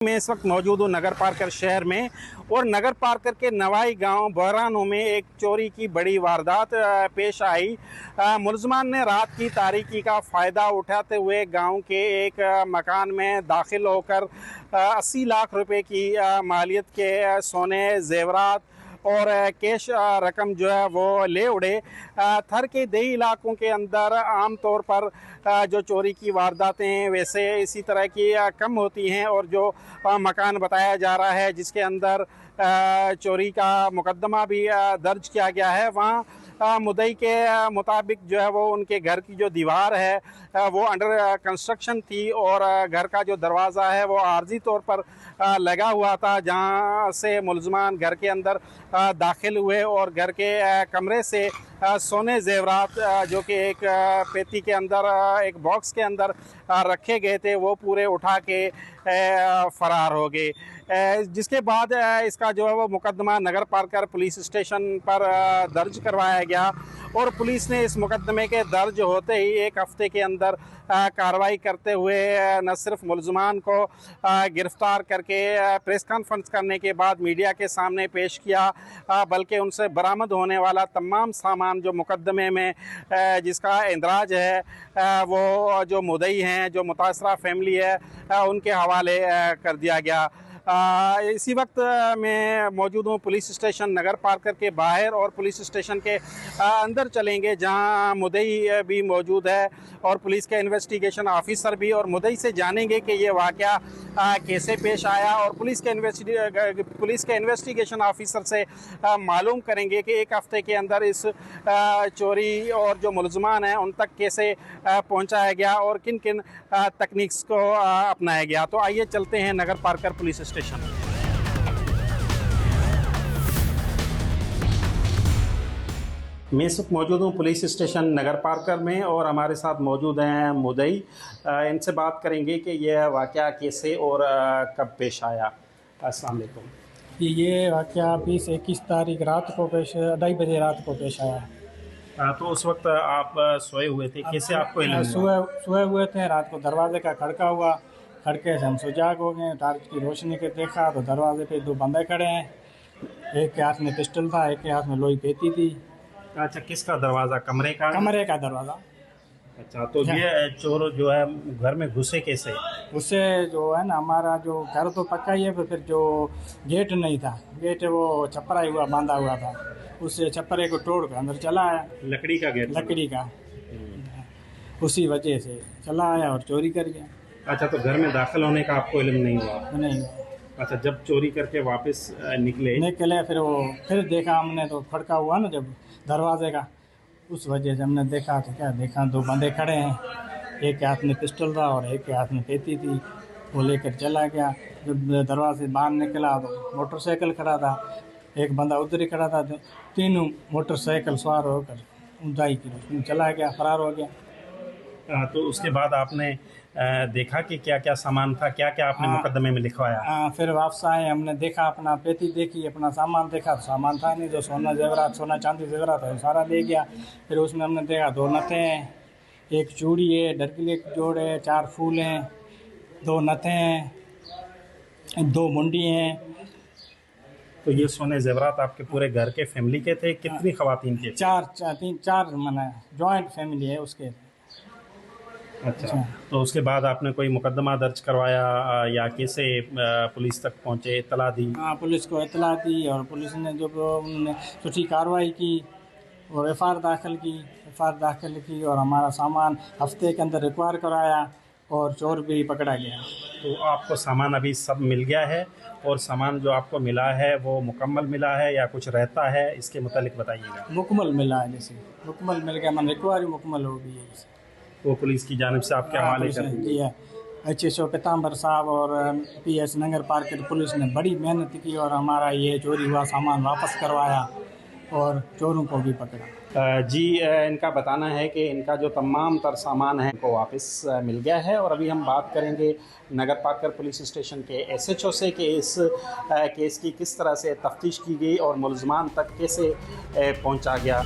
میں اس وقت موجود ہوں نگر پارکر شہر میں، اور نگر پارکر کے نوائی گاؤں بحرانوں میں ایک چوری کی بڑی واردات پیش آئی۔ ملزمان نے رات کی تاریکی کا فائدہ اٹھاتے ہوئے گاؤں کے ایک مکان میں داخل ہو کر 80 لاکھ روپے کی مالیت کے سونے، زیورات اور کیش رقم جو ہے وہ لے اڑے۔ تھر کے دیہی علاقوں کے اندر عام طور پر جو چوری کی وارداتیں ویسے اسی طرح کی کم ہوتی ہیں، اور جو مکان بتایا جا رہا ہے جس کے اندر چوری کا مقدمہ بھی درج کیا گیا ہے، وہاں مدعی کے مطابق جو ہے وہ ان کے گھر کی جو دیوار ہے وہ انڈر کنسٹرکشن تھی، اور گھر کا جو دروازہ ہے وہ عارضی طور پر لگا ہوا تھا، جہاں سے ملزمان گھر کے اندر داخل ہوئے اور گھر کے کمرے سے سونے زیورات جو کہ ایک پیٹی کے اندر ایک باکس کے اندر رکھے گئے تھے وہ پورے اٹھا کے فرار ہو گئے، جس کے بعد اس کا جو ہے وہ مقدمہ نگر پارکر پولیس اسٹیشن پر درج کروایا گیا، اور پولیس نے اس مقدمے کے درج ہوتے ہی ایک ہفتے کے اندر کارروائی کرتے ہوئے نہ صرف ملزمان کو گرفتار کر کے پریس کانفرنس کرنے کے بعد میڈیا کے سامنے پیش کیا، بلکہ ان سے برآمد ہونے والا تمام سامان جو مقدمے میں جس کا اندراج ہے وہ جو مدعی ہیں، جو متاثرہ فیملی ہے، ان کے حوالے کر دیا گیا۔ اسی وقت میں موجود ہوں پولیس اسٹیشن نگر پارکر کے باہر، اور پولیس اسٹیشن کے اندر چلیں گے جہاں مدعی بھی موجود ہے اور پولیس کے انویسٹیگیشن آفیسر بھی، اور مدعی سے جانیں گے کہ یہ واقعہ کیسے پیش آیا، اور پولیس کے انویسٹیگیشن آفیسر سے معلوم کریں گے کہ ایک ہفتے کے اندر اس چوری اور جو ملزمان ہیں ان تک کیسے پہنچایا گیا اور کن کن تکنیکس کو اپنایا گیا۔ تو آئیے چلتے ہیں نگر پارکر پولیس اسٹیشن۔ میں اس وقت موجود ہوں پولیس اسٹیشن نگر پارکر میں، اور ہمارے ساتھ موجود ہیں مدعی، ان سے بات کریں گے کہ یہ واقعہ کیسے اور کب پیش آیا۔ السلام علیکم۔ یہ واقعہ 20-21 تاریخ رات کو 2:30 بجے رات کو پیش آیا ہے۔ تو اس وقت آپ سوئے ہوئے تھے، کیسے آپ کو علم ہوا؟ سوئے ہوئے تھے، رات کو دروازے کا کھڑکا ہوا، کھڑکے سے ہم سجاگ ہو گئے، ٹارچ کی روشنی کے دیکھا تو دروازے پہ 2 بندے کھڑے ہیں، ایک کے ہاتھ میں پسٹل تھا، ایک کے ہاتھ میں لوئی پیتی تھی۔ اچھا، کس کا دروازہ؟ کمرے کا؟ کمرے کا دروازہ۔ اچھا، تو یہ چور جو ہے گھر میں گھسے کیسے؟ اس سے جو ہے نا، ہمارا جو گھر تو پکا ہی ہے، پھر جو گیٹ نہیں تھا، گیٹ وہ چھپرا ہی ہوا باندھا ہوا تھا، اس سے چھپرے کو توڑ کر اندر چلا آیا۔ لکڑی کا گیٹ؟ لکڑی کا، اسی وجہ سے چلا آیا اور چوری کر گیا۔ اچھا، تو گھر میں داخل ہونے کا آپ کو علم نہیں ہوا؟ نہیں اچھا، جب چوری کر کے واپس نکلے پھر دیکھا ہم نے تو کھڑکا ہوا نا جب دروازے کا، اس وجہ سے ہم نے دیکھا تو کیا دیکھا، 2 بندے کھڑے ہیں، ایک کے ہاتھ میں پسٹل تھا اور ایک کے ہاتھ میں پیتی تھی، وہ لے کر چلا گیا۔ جب دروازے سے باہر نکلا تو موٹر سائیکل کھڑا تھا، ایک بندہ ادھر ہی کھڑا تھا، تینوں موٹر سائیکل سوار ہو کر اونچائی کی روشنی چلا گیا، فرار ہو گیا۔ تو اس کے بعد آپ نے دیکھا کہ کیا کیا سامان تھا، کیا کیا آپ نے مقدمے میں لکھوایا؟ پھر واپس آئے، ہم نے دیکھا، اپنا پیتی دیکھی، اپنا سامان دیکھا تو سامان تھا نہیں، جو سونا زیورات، سونا چاندی زیورات ہے وہ سارا لے گیا۔ پھر اس میں ہم نے دیکھا 2 نتھیں ہیں، ایک چوڑی ہے، ڈرکلے کی جوڑ ہے، 4 پھول ہیں، 2 نتھیں ہیں، 2 منڈی ہیں۔ تو یہ سونے زیورات آپ کے پورے گھر کے فیملی کے تھے؟ کتنی خواتین کے؟ 4 منع جوائنٹ فیملی ہے اس کے۔ اچھا، تو اس کے بعد آپ نے کوئی مقدمہ درج کروایا یا کیسے پولیس تک پہنچے، اطلاع دی؟ ہاں، پولیس کو اطلاع دی، اور پولیس نے انہوں نے چھٹی کارروائی کی اور ایف آئی آر داخل کی اور ہمارا سامان ہفتے کے اندر ریکوائر کرایا اور چور بھی پکڑا گیا۔ تو آپ کو سامان ابھی سب مل گیا ہے، اور سامان جو آپ کو ملا ہے وہ مکمل ملا ہے یا کچھ رہتا ہے؟ اس کے متعلق بتائیے گا۔ مکمل ملا ہے، جیسے مکمل مل گیا، من ریکوائر مکمل ہو گئی ہے، وہ پولیس کی جانب سے آپ کے حوالے کر دی؟ جی ہے، HSO پیتامبر صاحب اور PS نگر پارکر پولیس نے بڑی محنت کی اور ہمارا یہ چوری ہوا سامان واپس کروایا اور چوروں کو بھی پکڑا۔ جی، ان کا بتانا ہے کہ ان کا جو تمام تر سامان ہے کو واپس مل گیا ہے، اور ابھی ہم بات کریں گے نگر پارکر پولیس اسٹیشن کے SHO سے کہ اس کیس کی کس طرح سے تفتیش کی گئی اور ملزمان تک کیسے پہنچا گیا۔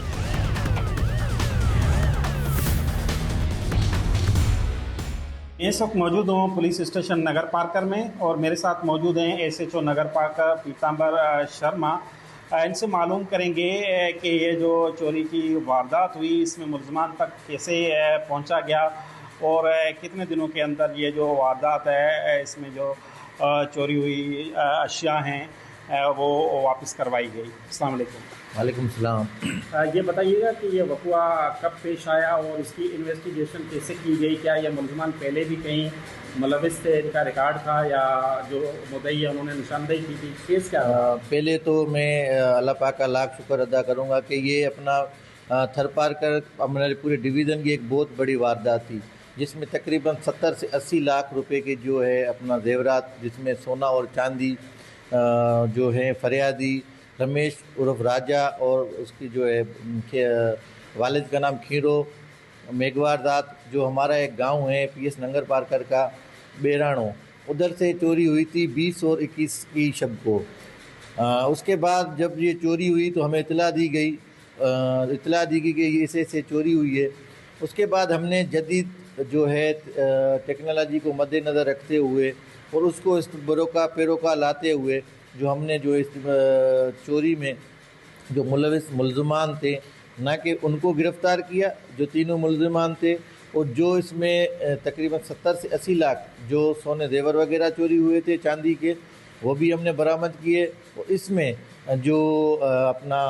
میں मैं इस वक्त मौजूद हूँ पुलिस स्टेशन नगर पार्कर में और मेरे साथ मौजूद हैं एसएचओ नगर पार्कर पीतांबर शर्मा। इनसे मालूम करेंगे कि ये जो चोरी की वारदात हुई इसमें मुलजमान तक कैसे पहुंचा गया और कितने दिनों के अंदर ये जो वारदात है इसमें जो चोरी हुई अशिया हैं वो वापस करवाई गई। अस्सलाम वालेकुम। वालेकुम सलाम। ये बताइएगा कि ये वक़ुआ कब पेश आया और इसकी इन्वेस्टिगेशन कैसे की गई? क्या ये मुलजमान पहले भी कहीं मुलविस थे, इनका रिकॉर्ड था या जो मुद्दई है उन्होंने निशानदेही की थी? केस क्या था? पहले तो मैं अल्लाह पाक का लाख शुक्र अदा करूँगा कि ये अपना थर पार्कर हमारे पूरे डिवीज़न की एक बहुत बड़ी वारदात थी जिसमें तकरीबन 70 से 80 लाख रुपए के जो है अपना जेवरात जिसमें सोना और चांदी जो है फरियादी रमेश उर्फ राजा और उसकी जो है वालिद का नाम खीरो मेघवारदात जो हमारा एक गांव है पीएस नगर पार्कर का बेराणो उधर से चोरी हुई थी 20 और 21 की शब को। उसके बाद जब ये चोरी हुई तो हमें इतला दी गई कि ये से चोरी हुई है। उसके बाद हमने जदीद जो है टेक्नोलॉजी को मद्देनज़र रखते हुए और उसको इस पेरोका लाते हुए जो हमने जो इस चोरी में जो मुलज़मान थे ना कि उनको गिरफ़्तार किया जो तीनों मुलज़मान थे और जो इसमें तकरीबन 70 से 80 लाख जो सोने जेवर वगैरह चोरी हुए थे चांदी के वो भी हमने बरामद किए। और इसमें जो अपना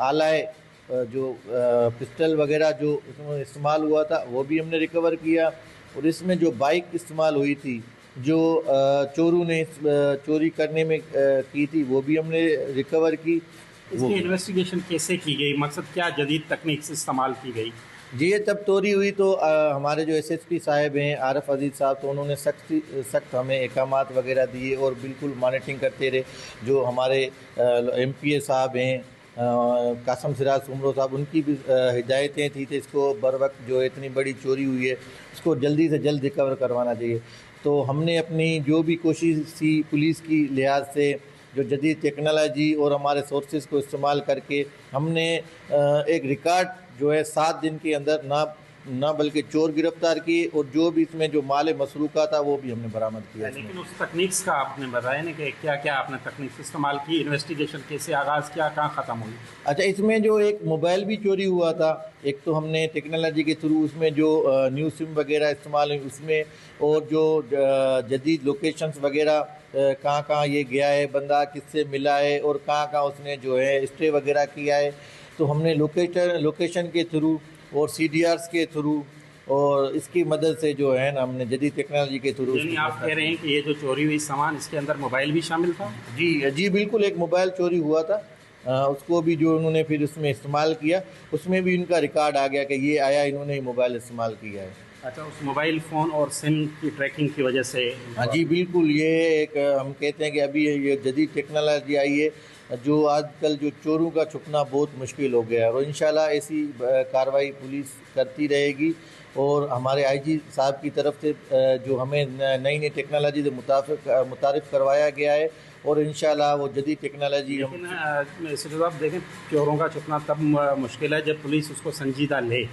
आलाए जो पिस्टल वगैरह जो इसमें इस्तेमाल हुआ था वो भी हमने रिकवर किया। और इसमें जो बाइक इस्तेमाल हुई थी जो चोरों ने चोरी करने में की थी वो भी हमने रिकवर की। इसकी इन्वेस्टिगेशन कैसे की गई? मकसद क्या जदीद तकनीक से इस्तेमाल की गई? जी ये तब चोरी हुई तो हमारे जो एसएसपी साहब हैं आरफ अजीज़ साहब तो उन्होंने सख्त हमें अहकामात वगैरह दिए और बिल्कुल मॉनिटरिंग करते रहे। जो हमारे एमपीए साहब हैं कासम सिराज उमरो साहब उनकी भी हिदायतें थी तो इसको बर वक्त जो इतनी बड़ी चोरी हुई है इसको जल्दी से जल्द रिकवर करवाना चाहिए। तो हमने अपनी जो भी कोशिश थी पुलिस की लिहाज से जो जदीद टेक्नोलॉजी और हमारे सोर्सेज को इस्तेमाल करके हमने एक रिकॉर्ड जो है 7 दिन के अंदर ना बल्कि चोर गिरफ्तार किए और जो भी इसमें जो माल मसरूका था वो भी हमने बरामद किया। लेकिन उस तकनीक का आपने बताया ना कि क्या क्या आपने तकनीक इस्तेमाल की, इन्वेस्टिगेशन कैसे आगाज़ किया, कहाँ ख़त्म हुई? अच्छा इसमें जो एक मोबाइल भी चोरी हुआ था एक तो हमने टेक्नोलॉजी के थ्रू उसमें जो न्यू सिम वगैरह इस्तेमाल हुई उसमें और जो जदीद लोकेशंस वगैरह कहाँ ये गया है बंदा किससे मिला है और कहाँ उसने जो है स्टे वगैरह किया है तो हमने लोकेशन के थ्रू और CDRs के थ्रू और इसकी मदद से जो है ना हमने जदीद टेक्नोलॉजी के थ्रू। यानी आप कह रहे हैं कि ये जो चोरी हुई सामान इसके अंदर मोबाइल भी शामिल था? जी बिल्कुल एक मोबाइल चोरी हुआ था उसको भी जो उन्होंने फिर उसमें इस्तेमाल किया उसमें भी इनका रिकॉर्ड आ गया कि ये आया इन्होंने ही मोबाइल इस्तेमाल किया है। अच्छा उस मोबाइल फ़ोन और सिम की ट्रैकिंग की वजह से? हाँ जी बिल्कुल ये एक हम कहते हैं कि अभी ये जदीद टेक्नोलॉजी आई है जो आजकल जो चोरों का छुपना बहुत मुश्किल हो गया है और इंशाल्लाह ऐसी कार्रवाई पुलिस करती रहेगी। और हमारे आईजी साहब की तरफ से जो हमें नई टेक्नोलॉजी से मुतारिफ़ करवाया गया है और इंशाल्लाह वो जदीद टेक्नोलॉजी लेकिन आप देखें चोरों का छुपना तब मुश्किल है जब पुलिस उसको संजीदा ले।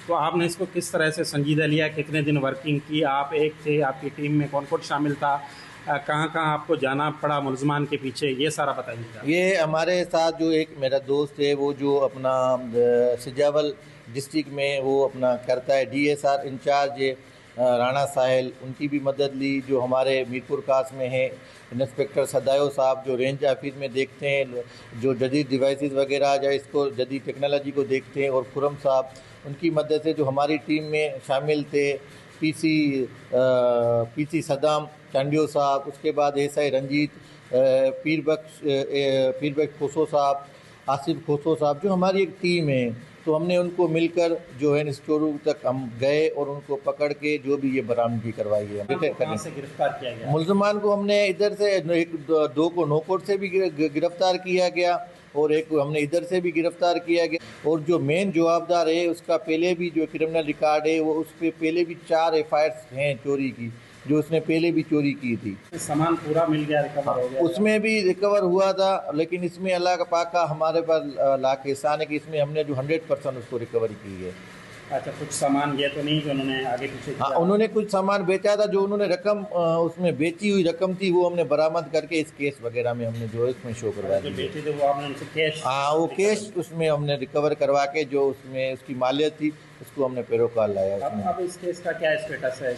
तो आपने इसको किस तरह से संजीदा लिया? कितने दिन वर्किंग की? आप एक थे, आपकी टीम में कौन कौन शामिल था? कहाँ आपको जाना पड़ा मुलजमान के पीछे, ये सारा बताइएगा। ये हमारे साथ जो एक मेरा दोस्त है वो जो अपना सिजावल डिस्ट्रिक्ट में वो अपना करता है DSR इंचार्ज राणा साहिल उनकी भी मदद ली। जो हमारे मीरपुर कास में है इंस्पेक्टर सदायो साहब जो रेंज ऑफिस में देखते हैं जो जदीद डिवाइसेस वगैरह या इसको जदीद टेक्नोलॉजी को देखते हैं और खुरम साहब उनकी मदद से जो हमारी टीम में शामिल थे PC सदाम चांडियो साहब उसके बाद SI रंजीत पीरबख्श खोसो साहब आसिफ खोसो साहब जो हमारी एक टीम है तो हमने उनको मिलकर जो है इस चोरों तक हम गए और उनको पकड़ के जो भी ये बरामदगी करवाई है। कहाँ से गिरफ्तार किया गया? मुलजमान को हमने इधर से दो को नौकोट से भी गिरफ्तार किया गया और एक हमने इधर से भी गिरफ्तार किया गया और जो मेन जवाबदार है उसका पहले भी जो क्रिमिनल रिकॉर्ड है वो उस पर पहले भी 4 FIRs हैं चोरी की जो उसने पहले भी चोरी की थी। सामान पूरा मिल गया, रिकवर हो गया? उसमें भी रिकवर हुआ था लेकिन इसमें अल्लाह का पाक का हमारे पास लाख एहसान है कि इसमें हमने जो 100% उसको रिकवरी की है। अच्छा, कुछ सामान ये तो नहीं कि उन्होंने आगे पीछे हाँ, किया? उन्होंने कुछ सामान बेचा था, जो उन्होंने रकम उसमें बेची हुई रकम थी वो हमने बरामद करके इस केस वगैरह में हमने जो है इसमें शो करवा जो दी। बेचे थे वो आपने उनसे कैश? हाँ, वो केस उसमें हमने रिकवर करवा के जो उसमें उसकी मालियत थी उसको हमने पैरोकार लाया उसमें। अब इस केस का क्या स्टेटस है?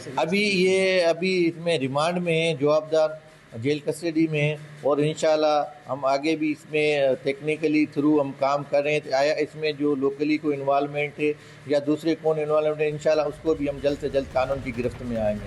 अभी इसमें रिमांड में है, जवाबदार जेल कस्टडी में है, और इंशाल्लाह हम आगे भी इसमें टेक्निकली थ्रू हम काम कर रहे हैं। आया इसमें जो लोकली कोई इन्वॉल्वमेंट है या दूसरे कौन इन्वॉल्वमेंट है, इंशाल्लाह उसको भी हम जल्द से जल्द कानून की गिरफ्त में आएंगे।